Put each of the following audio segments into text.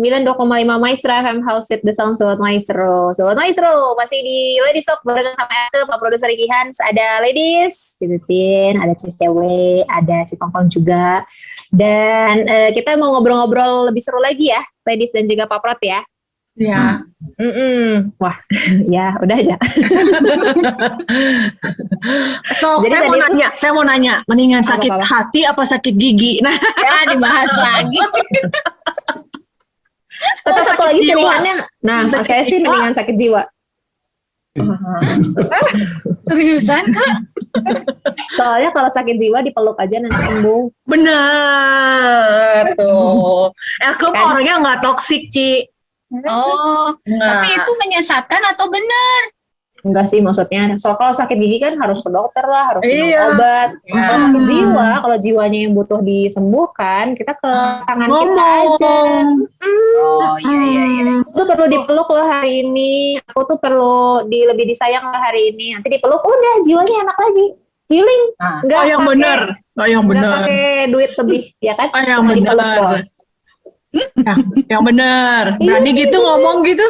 92,5 Maestro FM House It The Sound Sobat Maestro. Sobat Maestro masih di Ladies Talk bareng sama aku, Pak Produser Ricky Hans. Ada ladies, Titin, ada cewek, ada si Pongpong juga. Dan kita mau ngobrol-ngobrol lebih seru lagi ya, ladies dan juga Pak Prot ya. Ya. Wah, ya udah aja. So, saya mau nanya, mendingan sakit hati apa sakit gigi? Nah, ya dibahas lagi. Atau satu lagi pilihannya, nah saya sih mendingan sakit jiwa. Seriusan Kak? Soalnya kalau sakit jiwa dipeluk aja nanti sembuh. Bener tuh. Aku kan orangnya nggak toksik, Ci. Oh, tapi itu menyesatkan atau benar? Enggak sih, maksudnya kalau sakit gigi kan harus ke dokter lah, harus minum obat. Kalau sakit jiwa, kalau jiwanya yang butuh disembuhkan, kita ke pasangan kita aja. Oh iya. Aku tuh perlu dipeluk loh hari ini, aku tuh perlu lebih disayang lah hari ini. Nanti dipeluk, udah jiwanya enak lagi, healing. Enggak yang benar. Enggak pakai duit lebih, ya kan? Yang benar. Yang benar. Berani gitu ngomong gitu?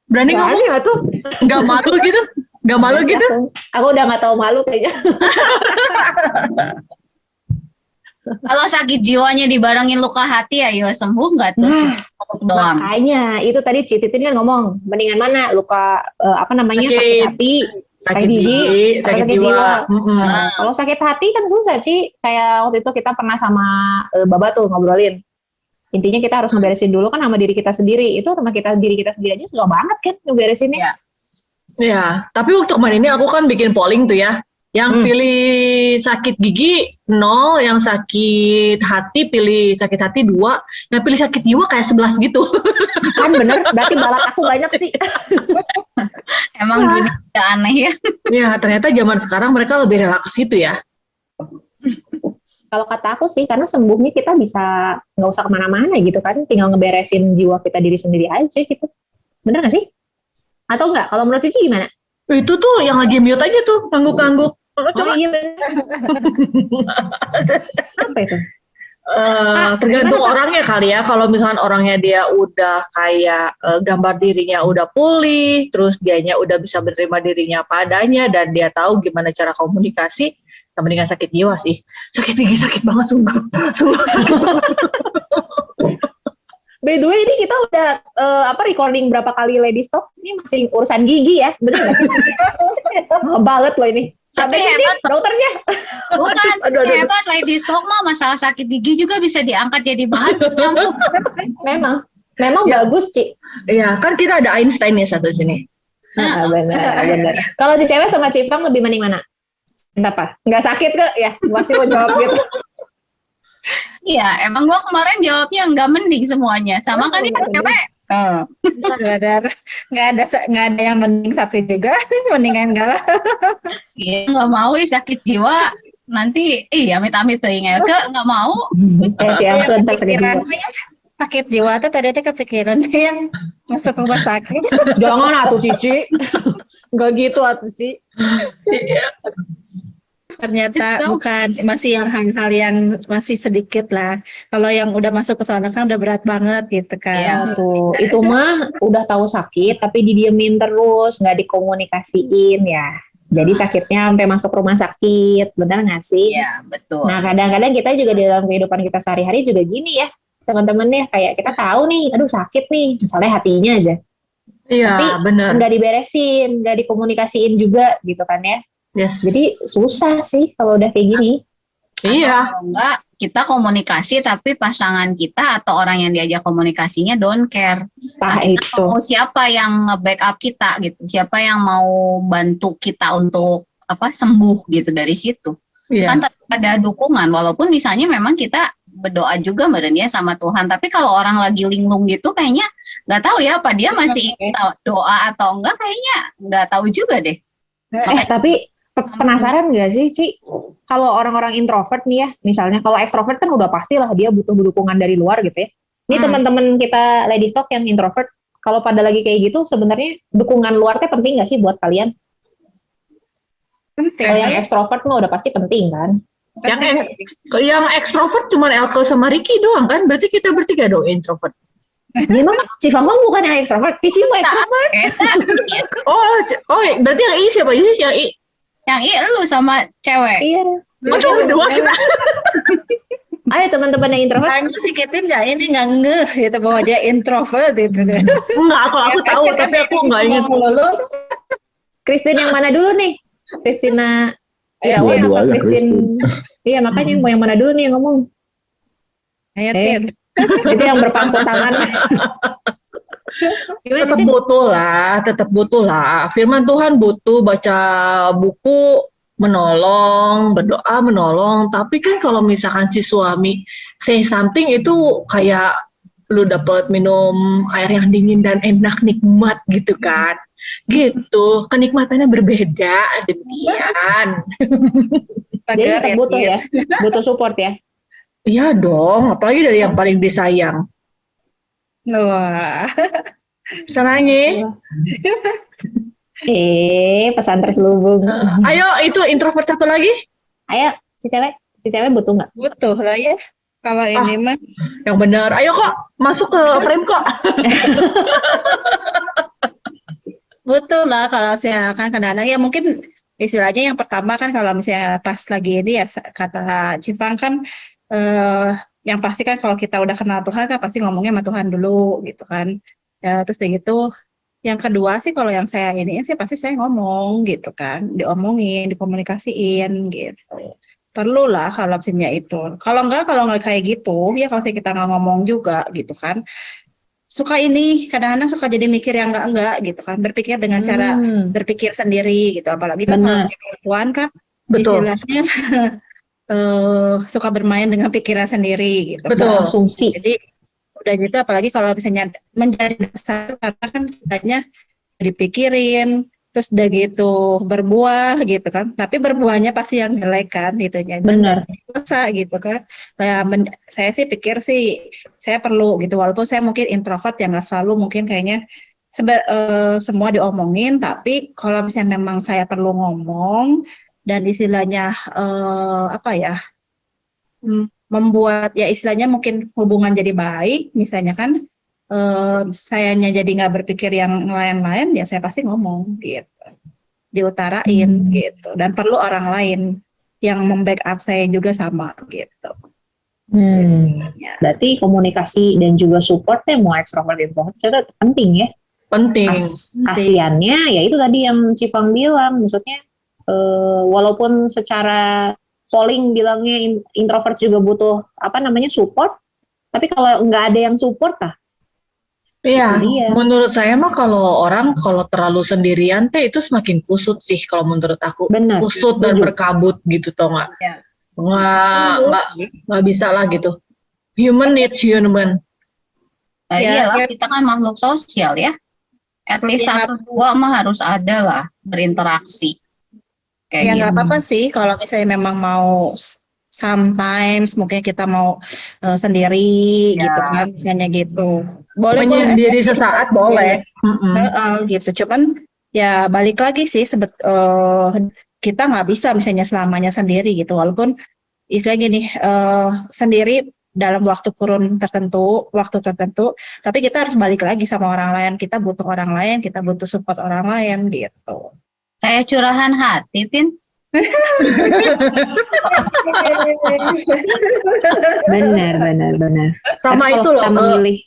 Berani ngomong nggak tuh? Nggak malu gitu? Nggak malu gitu? Aku udah nggak tahu malu kayaknya. Kalau sakit jiwanya dibarengin luka hati, ayo sembuh nggak tuh? Doang. Makanya itu tadi Cititin kan ngomong, mendingan mana luka sakit hati, sakit gigi, sakit jiwa. Kalau sakit hati kan susah sih. Kayak waktu itu kita pernah sama Baba tuh ngobrolin. Intinya kita harus ngeberesin dulu kan sama diri kita sendiri. Itu sama diri kita sendiri aja susah banget kan ngeberesinnya. Ya, tapi waktu kemarin ini aku kan bikin polling tuh ya. Yang pilih sakit gigi 0, yang sakit hati pilih sakit hati 2, yang pilih sakit jiwa kayak 11 gitu. Kan bener, berarti balat aku banyak sih. Emang gini aneh ya. Ya, ternyata zaman sekarang mereka lebih relaks gitu ya. Kalau kata aku sih, karena sembuhnya kita bisa nggak usah kemana-mana gitu kan, tinggal ngeberesin jiwa kita diri sendiri aja gitu. Bener nggak sih? Atau nggak? Kalau menurut Cici gimana? Itu tuh yang lagi mute aja tuh, ngangguk-ngangguk. Coba. Iya bener. Apa itu? Tergantung orangnya kali ya. Kalau misalkan orangnya dia udah kayak gambar dirinya udah pulih, terus dianya udah bisa menerima dirinya padanya dan dia tahu gimana cara komunikasi, mendingan sakit jiwa sih. Sakit gigi sakit banget sungguh sakit banget. By the way, ini kita udah recording berapa kali Ladies Talk? Ini masih urusan gigi ya, bener nggak sih? Banget loh ini. Sampai hebat dokternya. Bukan, hebat Ladies Talk mah masalah sakit gigi juga bisa diangkat jadi bahan. Memang bagus, Ci. Iya, kan kita ada Einstein ya satu sini. Benar. Kalau di cewek sama Cipang lebih mending mana? Entah apa? Nggak sakit kok ya? Masih mau jawab gitu. Iya, emang gua kemarin jawabnya nggak mending semuanya. Sama kan ya cewek. Benar. Nggak ada yang mending sakit juga. Mendingan enggak lah. Iya, nggak mau sakit jiwa. Nanti amit-amit tuh nggak mau. Sakit jiwa tuh tadi kepikiran yang masuk rumah sakit. Jangan atuh Cici. Nggak gitu atuh Cici. Ternyata bukan, masih yang hal-hal yang masih sedikit lah. Kalau yang udah masuk ke sana kan udah berat banget gitu kan. Iya, tuh. Itu mah udah tahu sakit tapi didiemin terus, nggak dikomunikasiin ya. Jadi sakitnya sampai masuk rumah sakit, benar nggak sih? Iya, betul. Nah kadang-kadang kita juga di dalam kehidupan kita sehari-hari juga gini ya, teman-temannya kayak kita tahu nih, aduh sakit nih, misalnya hatinya aja. Iya, benar. Nggak diberesin, nggak dikomunikasiin juga gitu kan ya. Yes. Jadi susah sih kalau udah kayak gini. Iya. Atau enggak, kita komunikasi tapi pasangan kita atau orang yang diajak komunikasinya don't care. Nah, kita mau siapa yang nge-backup kita gitu, siapa yang mau bantu kita untuk sembuh gitu dari situ. Kan ada dukungan, walaupun misalnya memang kita berdoa juga merenya sama Tuhan, tapi kalau orang lagi linglung gitu kayaknya nggak tahu ya apa dia masih doa atau enggak, kayaknya nggak tahu juga deh. Tapi penasaran nggak sih, Ci? Kalau orang-orang introvert nih ya, misalnya kalau ekstrovert kan udah pastilah dia butuh dukungan dari luar gitu ya. Ini teman-teman kita Ladies Talk yang introvert, kalau pada lagi kayak gitu, sebenarnya dukungan luarnya penting nggak sih buat kalian? Penting. Kalau yang ekstrovert mah udah pasti penting kan? Yang ekstrovert cuma Elko sama Ricky doang kan? Berarti kita bertiga dong introvert. Dia emang si Famang bukan yang ekstrovert, Cici mau ekstrovert. Oh, berarti yang I siapa sih? Yang I lu sama cewek. Iya. Cuma berdua kita. Ayo teman-teman yang introvert. Tanya si Kitin nggak ngeh gitu bahwa dia introvert gitu. Enggak, kalau aku tahu tapi aku nggak ingat. Christine yang mana dulu nih? Christina Irawan apa Christine? Iya makanya mau yang mana dulu nih yang ngomong? Ayo Tin. Itu yang berpangku tangan. Tetap butuh lah. Firman Tuhan butuh, baca buku menolong, berdoa menolong. Tapi kan kalau misalkan si suami say something itu kayak lu dapet minum air yang dingin dan enak nikmat gitu kan. Gitu, kenikmatannya berbeda demikian. Jadi tetap butuh ya, butuh support ya. Iya dong, apalagi dari yang paling disayang. Wah. Senangnya. Pesan terselubung. Ayo, itu introvert satu lagi. Ayo, si cewek butuh nggak? Butuh lah ya. Kalau ini mah. Yang benar. Ayo kok, masuk ke frame kok. Betul lah kalau saya kan kadang-kadang ya mungkin istilahnya yang pertama kan kalau misalnya pas lagi ini ya kata Cipang kan yang pasti kan kalau kita udah kenal Tuhan kan pasti ngomongnya sama Tuhan dulu gitu kan ya terus kayak gitu yang kedua sih kalau yang saya ini sih pasti saya ngomong gitu kan diomongin dikomunikasiin gitu perlu lah kalau misalnya itu kalau nggak kayak gitu ya kalau kita nggak ngomong juga gitu kan suka ini kadang-kadang suka jadi mikir yang enggak gitu kan berpikir dengan cara berpikir sendiri gitu apalagi kan kalau perempuan kan betul. Istilahnya suka bermain dengan pikiran sendiri gitu berasumsi jadi udah gitu apalagi kalau misalnya menjadi besar karena kan kitanya dipikirin terus udah gitu berbuah gitu kan tapi berbuahnya pasti yang jelek kan gitu benar masa gitu kan saya sih pikir sih saya perlu gitu walaupun saya mungkin introvert yang nggak selalu mungkin kayaknya semua diomongin tapi kalau misalnya memang saya perlu ngomong dan istilahnya membuat ya istilahnya mungkin hubungan jadi baik misalnya kan sayanya jadi nggak berpikir yang lain-lain ya saya pasti ngomong gitu diutarain gitu dan perlu orang lain yang membackup saya juga sama gitu. Ya. Berarti komunikasi dan juga supportnya mau ekstrovert introvert itu penting ya. Penting. Asiannya ya itu tadi yang Cipang bilang maksudnya walaupun secara polling bilangnya introvert juga butuh support tapi kalau nggak ada yang support iya, menurut saya mah kalau terlalu sendirian itu semakin kusut sih kalau menurut aku. Benar, kusut dan berkabut gitu toh nggak? Ya. Nggak bisa lah gitu. Human needs human. Iyalah kita kan makhluk sosial ya. At least 1-2 mah harus ada lah berinteraksi. Ya nggak apa-apa sih kalau misalnya memang mau sometimes mungkin kita mau sendiri gitu kan hanya gitu boleh menyendiri sesaat boleh gitu cuman ya balik lagi sih kita nggak bisa misalnya selamanya sendiri gitu walaupun istilah gini sendiri dalam waktu tertentu tapi kita harus balik lagi sama orang lain kita butuh orang lain kita butuh support orang lain gitu kayak curahan hati Tin. benar. Sama itu loh. Memilih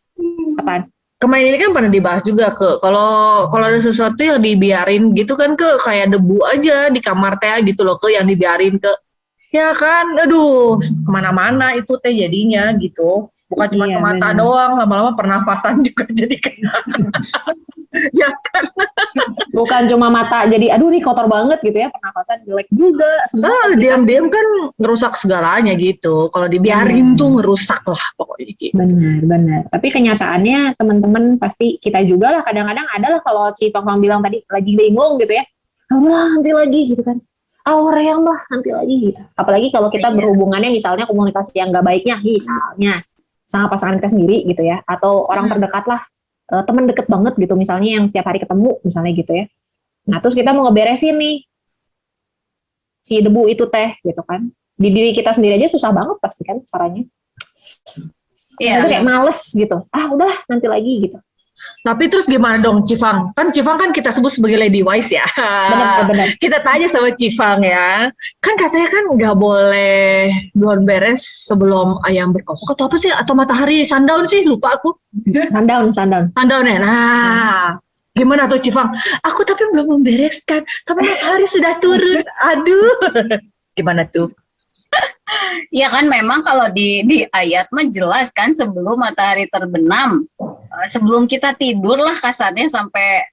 apa? Kemarin ini kan pernah dibahas juga kalau ada sesuatu yang dibiarin gitu kan kayak debu aja di kamar teh gitu loh yang dibiarin ya kan, aduh kemana-mana itu teh jadinya gitu. Bukan cuma ke mata doang, lama-lama pernafasan juga jadi kena. Ya kan? Bukan cuma mata jadi aduh nih kotor banget gitu ya, pernafasan jelek juga. Diam-diam kan ngerusak segalanya gitu. Kalau dibiarin tuh ngerusak lah pokoknya gitu. Benar. Tapi kenyataannya teman-teman pasti kita juga lah kadang-kadang adalah kalau Cipang bilang tadi lagi linglung gitu ya. Aduh nanti lagi gitu kan. Ream lah nanti lagi gitu. Apalagi kalau kita berhubungannya misalnya komunikasi yang gak baiknya misalnya sama pasangan kita sendiri gitu ya atau orang terdekat lah teman deket banget gitu misalnya yang setiap hari ketemu misalnya gitu ya nah terus kita mau ngeberesin nih si debu itu teh gitu kan di diri kita sendiri aja susah banget pasti kan caranya Iya. Itu kayak males gitu. Udahlah nanti lagi gitu. Tapi terus gimana dong Cifang? Kan Cifang kan kita sebut sebagai Lady Wise ya. Benar. Kita tanya sama Cifang ya. Kan katanya kan nggak boleh belum beres sebelum ayam berkokok atau apa sih? Atau matahari sundown sih? Lupa aku. Sundown. Sundown ya. Nah, gimana tuh Cifang? Aku tapi belum membereskan. Tapi matahari sudah turun. Aduh. Gimana tuh? Ya kan memang kalau di ayat mah jelas kan sebelum matahari terbenam, sebelum kita tidur lah kasarnya sampai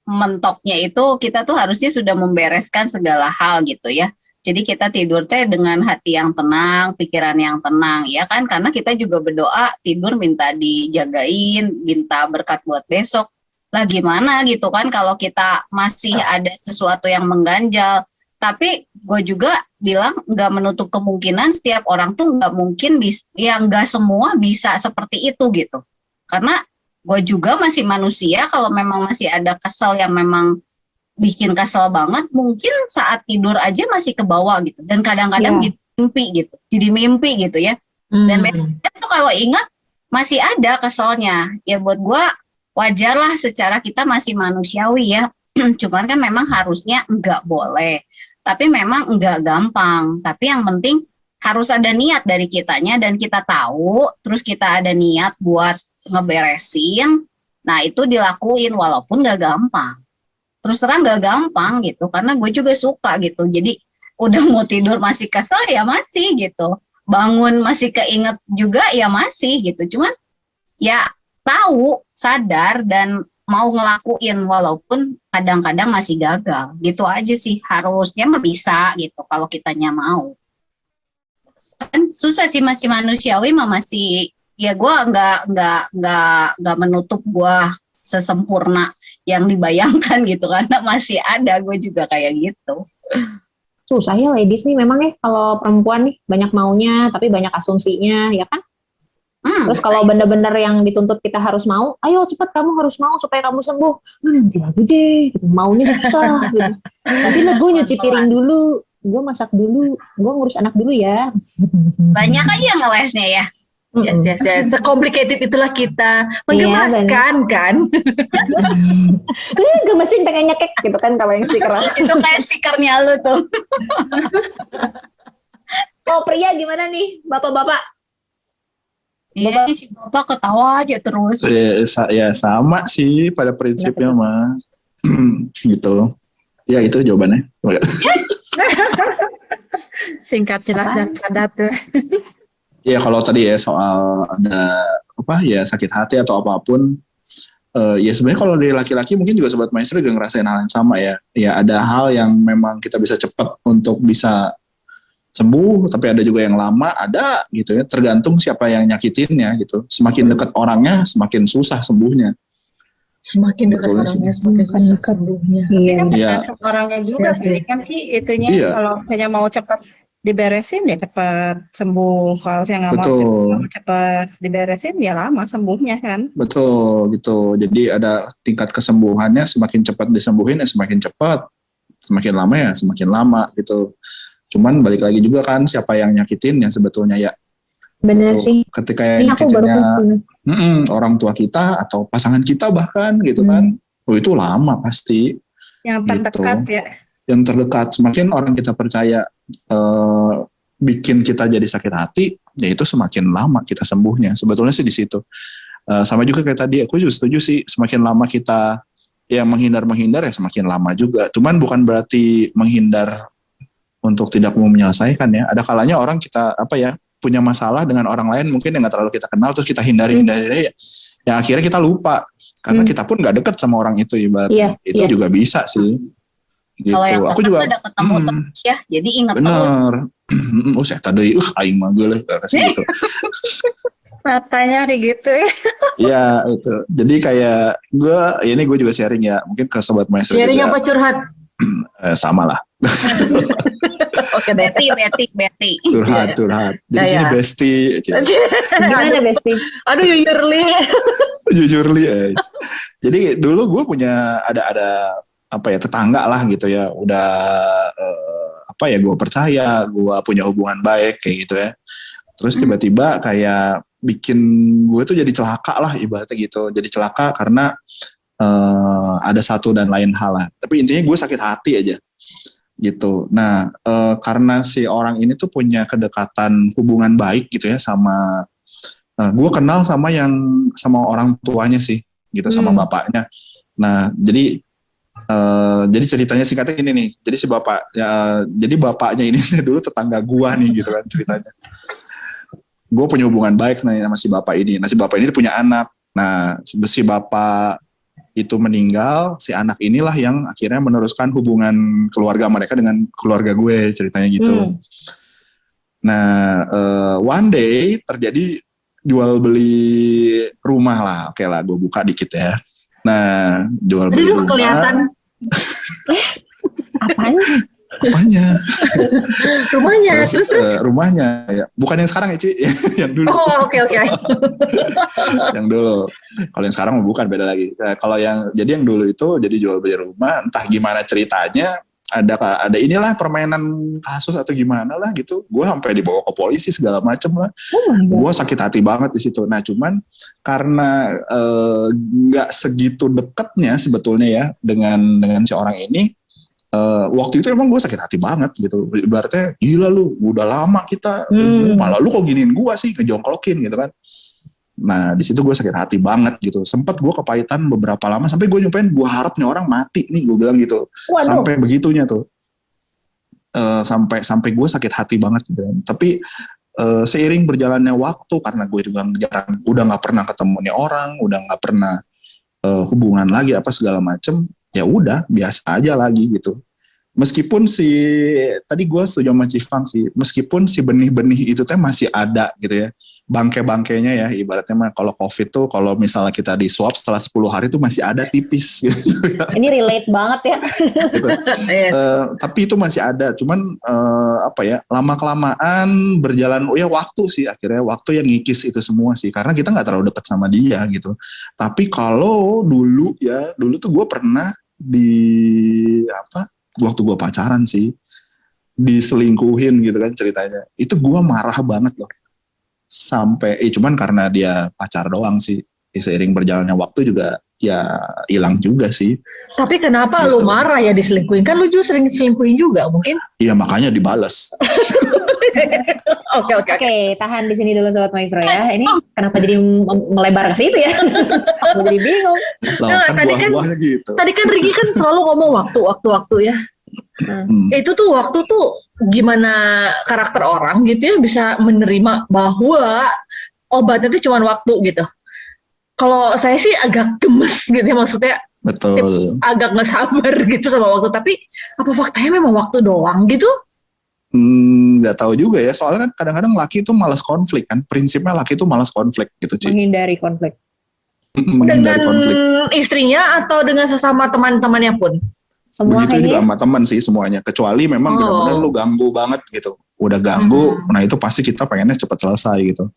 mentoknya itu kita tuh harusnya sudah membereskan segala hal gitu ya. Jadi kita tidur teh dengan hati yang tenang, pikiran yang tenang ya kan, karena kita juga berdoa tidur minta dijagain, minta berkat buat besok. Lah gimana gitu kan kalau kita masih ada sesuatu yang mengganjal. Tapi gue juga bilang nggak menutup kemungkinan setiap orang tuh nggak mungkin nggak semua bisa seperti itu gitu. Karena gue juga masih manusia, kalau memang masih ada kesel yang memang bikin kesel banget, mungkin saat tidur aja masih ke bawah gitu. Dan kadang-kadang jadi mimpi gitu ya. Dan besoknya tuh kalau ingat masih ada keselnya. Ya buat gue wajar lah secara kita masih manusiawi ya. Cuman kan memang harusnya nggak boleh. Tapi memang nggak gampang. Tapi yang penting harus ada niat dari kitanya dan kita tahu. Terus kita ada niat buat ngeberesin. Nah itu dilakuin walaupun nggak gampang. Terus terang nggak gampang gitu. Karena gue juga suka gitu. Jadi udah mau tidur masih kesel ya masih gitu. Bangun masih keinget juga ya masih gitu. Cuman ya tahu, sadar dan mau ngelakuin walaupun kadang-kadang masih gagal gitu aja sih. Harusnya mah bisa gitu kalau kitanya mau. Kan susah sih, masih manusiawi mah masih ya. Gue nggak menutup gue sesempurna yang dibayangkan gitu, karena masih ada gue juga kayak gitu. Susah ya ladies nih memang ya, kalau perempuan nih banyak maunya tapi banyak asumsinya ya kan. Terus kalau bener-bener yang dituntut kita harus mau, ayo cepat kamu harus mau supaya kamu sembuh. Nanti lagi deh, gitu. Maunya susah. Gitu. Nanti lah gue nyuci piring dulu, gue masak dulu, gue ngurus anak dulu ya. Banyak aja ngelesnya ya. Yes. Se-complicated itulah kita. Menggemaskan kan. Gemesin pengen nyekek gitu kan kalau yang stiker. Itu kayak stikernya lu tuh. Oh pria gimana nih bapak-bapak? Iya, si bapak ketawa aja terus. Ya sama sih pada prinsipnya mah. Gitu. Ya itu jawabannya. Singkat, jelas dan padat tuh. Ya kalau tadi ya soal ada sakit hati atau apapun, ya sebenarnya kalau dari laki-laki mungkin juga sobat maestro juga ngerasain hal yang sama ya. Ya ada hal yang memang kita bisa cepat untuk bisa sembuh, tapi ada juga yang lama, ada gitu ya, tergantung siapa yang nyakitinnya gitu. Semakin dekat orangnya, semakin susah sembuhnya. Semakin dekat orangnya, semakin dekat sembuhnya. Iya. Tergantung orangnya juga sih kan sih itunya. Iya. Kalau saya mau cepat diberesin ya cepat sembuh. Kalau saya nggak mau cepat diberesin ya lama sembuhnya kan. Betul gitu. Jadi ada tingkat kesembuhannya, semakin cepat disembuhin ya semakin cepat, semakin lama ya semakin lama gitu. Cuman balik lagi juga kan siapa yang nyakitin ya sebetulnya ya. Bener gitu. sih. Ketika yang nyakitinnya orang tua kita atau pasangan kita bahkan gitu kan, itu lama pasti. Yang terdekat gitu. ya. Yang terdekat, semakin orang kita percaya bikin kita jadi sakit hati, ya itu semakin lama kita sembuhnya. Sebetulnya sih di situ. Sama juga kayak tadi, aku juga setuju sih, semakin lama kita ya menghindar ya semakin lama juga. Cuman bukan berarti menghindar untuk tidak mau menyelesaikan ya. Ada kalanya orang kita punya masalah dengan orang lain mungkin yang nggak terlalu kita kenal, terus kita hindari ya akhirnya kita lupa karena kita pun nggak deket sama orang itu ibaratnya. Itu juga bisa sih. Gitu. Kalau yang aku juga ada ketemu terus ya, jadi ingat bener. Saya tadi aing mah gue kasih gitu. Matanya gitu ya. Iya itu. Jadi kayak gue juga sharing ya, mungkin ke sobat maestro sharing juga. Apa curhat? Sama lah. Oke, Betty. Curhat. Jadi ini bestie. Gimana bestie? Aduh, Jujurly. Jadi dulu gue punya ada tetangga lah gitu ya. Udah gue percaya, gue punya hubungan baik kayak gitu ya. Terus tiba-tiba kayak bikin gue tuh jadi celaka lah ibaratnya gitu. Jadi celaka karena ada satu dan lain hal lah. Tapi intinya gue sakit hati aja gitu. Nah karena si orang ini tuh punya kedekatan hubungan baik gitu ya sama gue kenal sama orang tuanya sih gitu, sama bapaknya. Nah jadi ceritanya singkatnya ini nih. Jadi si bapak jadi bapaknya ini dulu tetangga gue nih gitu kan ceritanya. Gue punya hubungan baik nih sama si bapak ini. Nah si bapak ini punya anak. Nah si bapak itu meninggal, si anak inilah yang akhirnya meneruskan hubungan keluarga mereka dengan keluarga gue, ceritanya gitu. Nah, one day terjadi jual beli rumah lah, oke lah, gue buka dikit ya. Nah, jual beli rumah. Kelihatan. Apanya? Rumahnya, terus. Rumahnya, ya. Bukan yang sekarang ya, Ci. Yang dulu. Oh, oke. Yang dulu. Kalau yang sekarang bukan, beda lagi. Nah, jadi yang dulu itu jadi jual beli rumah, entah gimana ceritanya, ada inilah permainan kasus atau gimana lah gitu. Gue sampai dibawa ke polisi segala macem lah. Gue sakit hati banget di situ. Nah, cuman karena nggak segitu dekatnya sebetulnya ya dengan si orang ini. Waktu itu emang gue sakit hati banget gitu. Ibaratnya gila lu, udah lama kita, malah lu kok giniin gue sih, ngejongklokin gitu kan. Nah di situ gue sakit hati banget gitu. Sempat gue kepahitan beberapa lama sampai gue nyumpain gue harap nih orang mati nih, gue bilang gitu. Waduh. Sampai begitunya tuh. Sampai gue sakit hati banget gitu. Tapi seiring berjalannya waktu, karena gue juga udah nggak pernah ketemu nih orang, udah nggak pernah hubungan lagi apa segala macem, ya udah biasa aja lagi gitu. Meskipun tadi gue setuju sama Cifang sih, meskipun si benih-benih itu teh masih ada gitu ya, bangke-bangkenya ya, ibaratnya mah kalau COVID tuh kalau misalnya kita di swab setelah 10 hari tuh masih ada tipis gitu. Ini relate banget ya. Gitu. Tapi itu masih ada, cuman lama-kelamaan berjalan waktu sih, akhirnya waktu yang ngikis itu semua sih, karena kita nggak terlalu dekat sama dia gitu. Tapi kalau dulu tuh gue pernah waktu gue pacaran sih diselingkuhin gitu kan ceritanya. Itu gue marah banget loh. Sampai cuman karena dia pacar doang sih. Seiring berjalannya waktu juga ya hilang juga sih. Tapi kenapa gitu. Lu marah ya diselingkuhin? Kan lu juga sering diselingkuhin juga mungkin. Iya makanya dibales. Oke, tahan di sini dulu Sobat Maestro ya. Ini kenapa jadi melebar ke situ ya? Aku jadi bingung. Kan buah-buahnya gitu. Tadi kan Riki kan selalu ngomong waktu ya. Itu tuh waktu tuh gimana karakter orang gitu ya bisa menerima bahwa obatnya itu cuma waktu gitu. Kalau saya sih agak gemes gitu ya, maksudnya. Betul. Agak nggak sabar gitu sama waktu. Tapi apa faktanya memang waktu doang gitu? Nggak tahu juga ya, soalnya kan kadang-kadang laki itu malas konflik kan, prinsipnya laki itu malas konflik gitu Ci. Menghindari konflik. Menghindari konflik. Istrinya atau dengan sesama teman-temannya pun? Semua begitu juga sama teman sih semuanya, kecuali memang benar-benar lu ganggu banget gitu, udah ganggu, nah itu pasti kita pengennya cepat selesai gitu.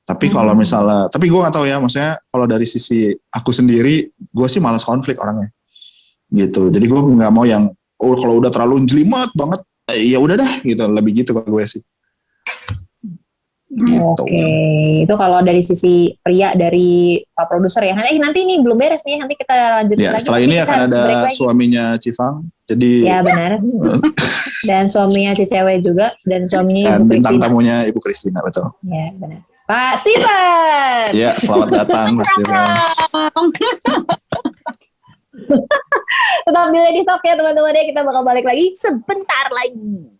Tapi kalau misalnya, tapi gue nggak tahu ya, maksudnya kalau dari sisi aku sendiri, gue sih malas konflik orangnya gitu. Jadi gue nggak mau yang kalau udah terlalu jelimet banget, ya udah dah gitu, lebih gitu kalau gue sih. Gitu. Oke, itu kalau dari sisi pria dari Pak Produser ya. Nanti ini belum beres nih, nanti kita lanjutin ya, lagi. Setelah ini akan ada suaminya Cifang, jadi ya benar. Dan suaminya Cewek juga, dan suaminya Ibu Kristina. Bintang tamunya Ibu Kristina, betul. Ya benar. Pak Steven. Ya, selamat datang Pak Steven. Tetap di Lady Stock ya teman-teman ya, kita bakal balik lagi sebentar lagi.